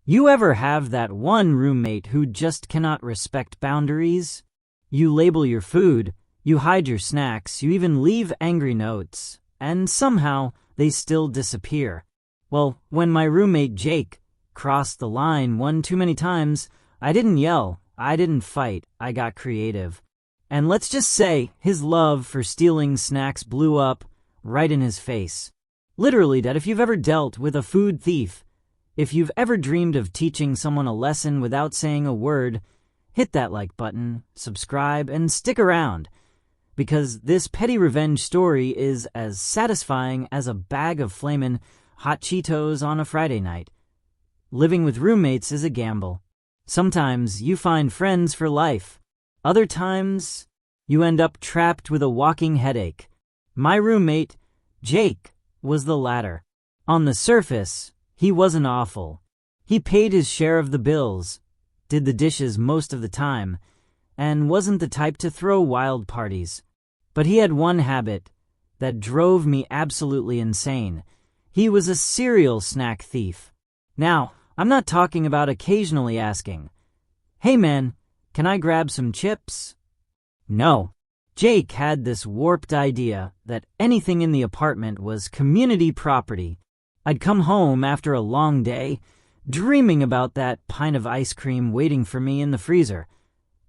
You ever have that one roommate who just cannot respect boundaries? You label your food, you hide your snacks, you even leave angry notes, and somehow they still disappear. Well, when my roommate Jake crossed the line one too many times, I didn't yell, I didn't fight, I got creative. And let's just say his love for stealing snacks blew up right in his face. Literally, Dad, if you've ever dealt with a food thief, if you've ever dreamed of teaching someone a lesson without saying a word, hit that like button, subscribe, and stick around. Because this petty revenge story is as satisfying as a bag of flamin' hot Cheetos on a Friday night. Living with roommates is a gamble. Sometimes you find friends for life. Other times, you end up trapped with a walking headache. My roommate, Jake, was the latter. On the surface, he wasn't awful. He paid his share of the bills, did the dishes most of the time, and wasn't the type to throw wild parties. But he had one habit that drove me absolutely insane. He was a serial snack thief. Now, I'm not talking about occasionally asking, "Hey man, can I grab some chips?" No. Jake had this warped idea that anything in the apartment was community property. I'd come home after a long day, dreaming about that pint of ice cream waiting for me in the freezer,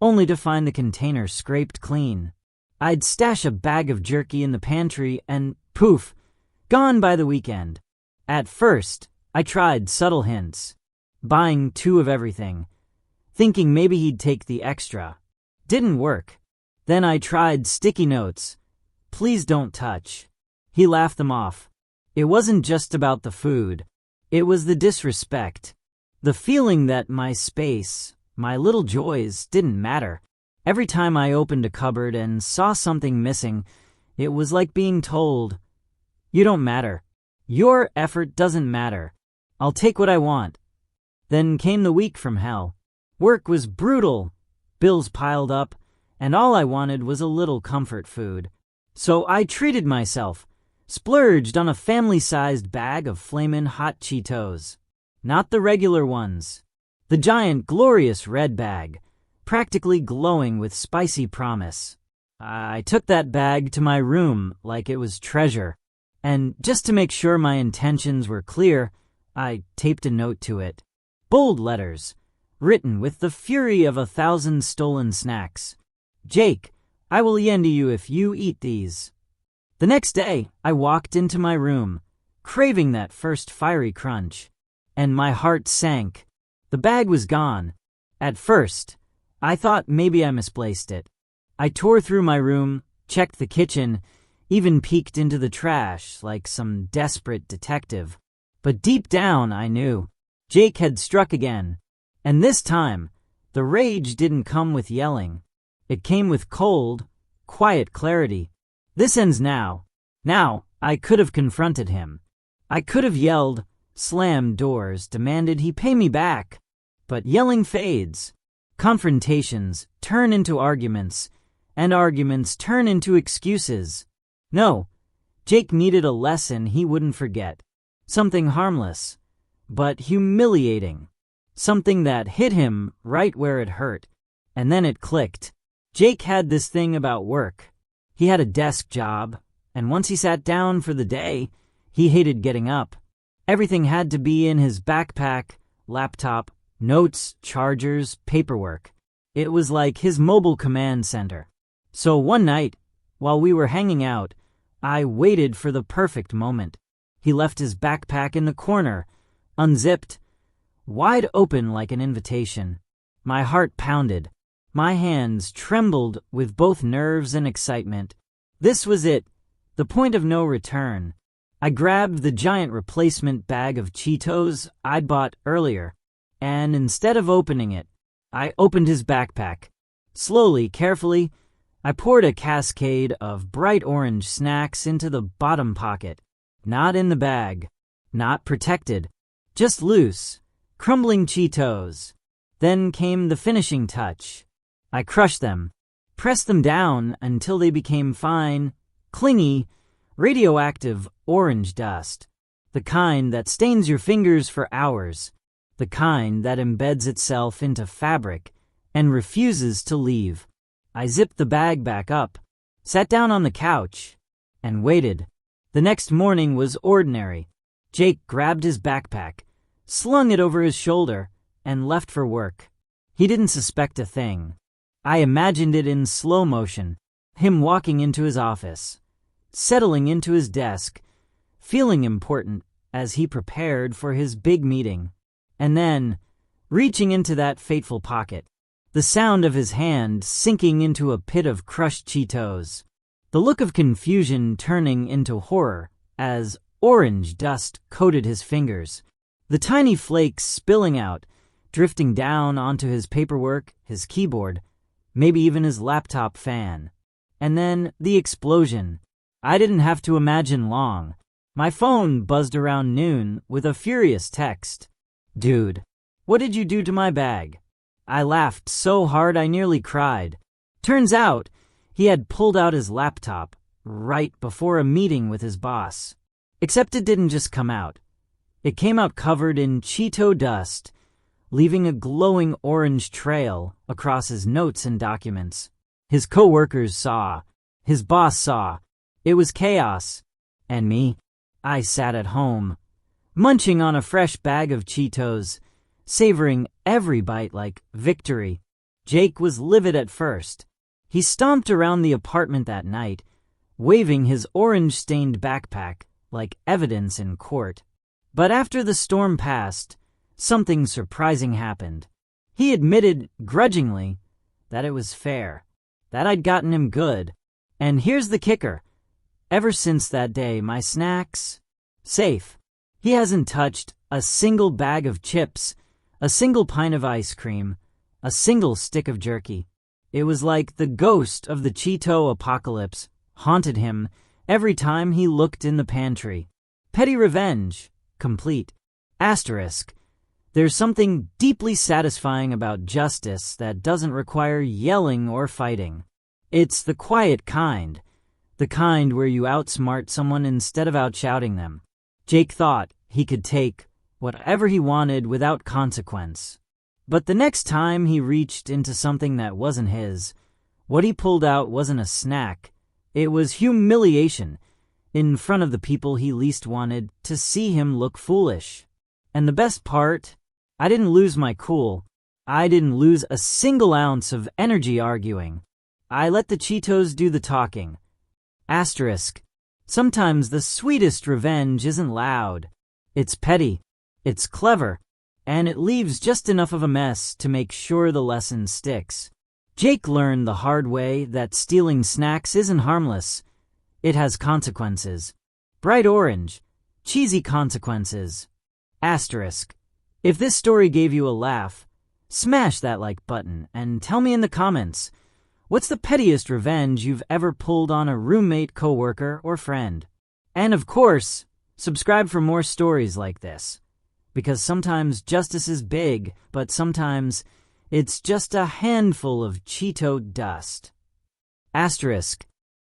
only to find the container scraped clean. I'd stash a bag of jerky in the pantry and, poof, gone by the weekend. At first, I tried subtle hints, buying 2 of everything, thinking maybe he'd take the extra. Didn't work. Then I tried sticky notes. "Please don't touch." He laughed them off. It wasn't just about the food. It was the disrespect. The feeling that my space, my little joys, didn't matter. Every time I opened a cupboard and saw something missing, it was like being told, "You don't matter. Your effort doesn't matter. I'll take what I want." Then came the week from hell. Work was brutal. Bills piled up, and all I wanted was a little comfort food. So I treated myself. Splurged on a family-sized bag of flamin' hot Cheetos. Not the regular ones. The giant, glorious red bag, practically glowing with spicy promise. I took that bag to my room like it was treasure. And just to make sure my intentions were clear, I taped a note to it. Bold letters, written with the fury of 1,000 stolen snacks. "Jake, I will yen to you if you eat these." The next day, I walked into my room, craving that first fiery crunch, and my heart sank. The bag was gone. At first, I thought maybe I misplaced it. I tore through my room, checked the kitchen, even peeked into the trash like some desperate detective. But deep down, I knew Jake had struck again. And this time, the rage didn't come with yelling. It came with cold, quiet clarity. This ends now. Now, I could have confronted him. I could have yelled, slammed doors, demanded he pay me back. But yelling fades. Confrontations turn into arguments, and arguments turn into excuses. No, Jake needed a lesson he wouldn't forget. Something harmless, but humiliating. Something that hit him right where it hurt. And then it clicked. Jake had this thing about work. He had a desk job, and once he sat down for the day, he hated getting up. Everything had to be in his backpack, laptop, notes, chargers, paperwork. It was like his mobile command center. So one night, while we were hanging out, I waited for the perfect moment. He left his backpack in the corner, unzipped, wide open like an invitation. My heart pounded. My hands trembled with both nerves and excitement. This was it, the point of no return. I grabbed the giant replacement bag of Cheetos I'd bought earlier, and instead of opening it, I opened his backpack. Slowly, carefully, I poured a cascade of bright orange snacks into the bottom pocket. Not in the bag, not protected, just loose, crumbling Cheetos. Then came the finishing touch. I crushed them, pressed them down until they became fine, clingy, radioactive orange dust. The kind that stains your fingers for hours. the kind that embeds itself into fabric and refuses to leave. I zipped the bag back up, sat down on the couch, and waited. The next morning was ordinary. Jake grabbed his backpack, slung it over his shoulder, and left for work. He didn't suspect a thing. I imagined it in slow motion, him walking into his office, settling into his desk, feeling important as he prepared for his big meeting, and then reaching into that fateful pocket, the sound of his hand sinking into a pit of crushed Cheetos, the look of confusion turning into horror as orange dust coated his fingers, the tiny flakes spilling out, drifting down onto his paperwork, his keyboard, maybe even his laptop fan. And then the explosion. I didn't have to imagine long. My phone buzzed around noon with a furious text. "Dude, what did you do to my bag?" I laughed so hard I nearly cried. Turns out, he had pulled out his laptop right before a meeting with his boss. Except it didn't just come out. It came out covered in Cheeto dust, leaving a glowing orange trail across his notes and documents. His coworkers saw. His boss saw. It was chaos. And me? I sat at home, munching on a fresh bag of Cheetos, savoring every bite like victory. Jake was livid at first. He stomped around the apartment that night, waving his orange-stained backpack like evidence in court. But after the storm passed, something surprising happened. He admitted, grudgingly, that it was fair, that I'd gotten him good. And here's the kicker. Ever since that day, my snacks, safe. He hasn't touched a single bag of chips, a single pint of ice cream, a single stick of jerky. It was like the ghost of the Cheeto apocalypse haunted him every time he looked in the pantry. Petty revenge, complete. Asterisk. There's something deeply satisfying about justice that doesn't require yelling or fighting. It's the quiet kind, the kind where you outsmart someone instead of outshouting them. Jake thought he could take whatever he wanted without consequence. But the next time he reached into something that wasn't his, what he pulled out wasn't a snack. It was humiliation in front of the people he least wanted to see him look foolish. And the best part, I didn't lose my cool. I didn't lose a single ounce of energy arguing. I let the Cheetos do the talking. Asterisk. Sometimes the sweetest revenge isn't loud. It's petty. It's clever. And it leaves just enough of a mess to make sure the lesson sticks. Jake learned the hard way that stealing snacks isn't harmless. It has consequences. Bright orange. Cheesy consequences. Asterisk. If this story gave you a laugh, smash that like button and tell me in the comments, what's the pettiest revenge you've ever pulled on a roommate, coworker, or friend? And of course, subscribe for more stories like this. Because sometimes justice is big, but sometimes it's just a handful of Cheeto dust. Asterisk.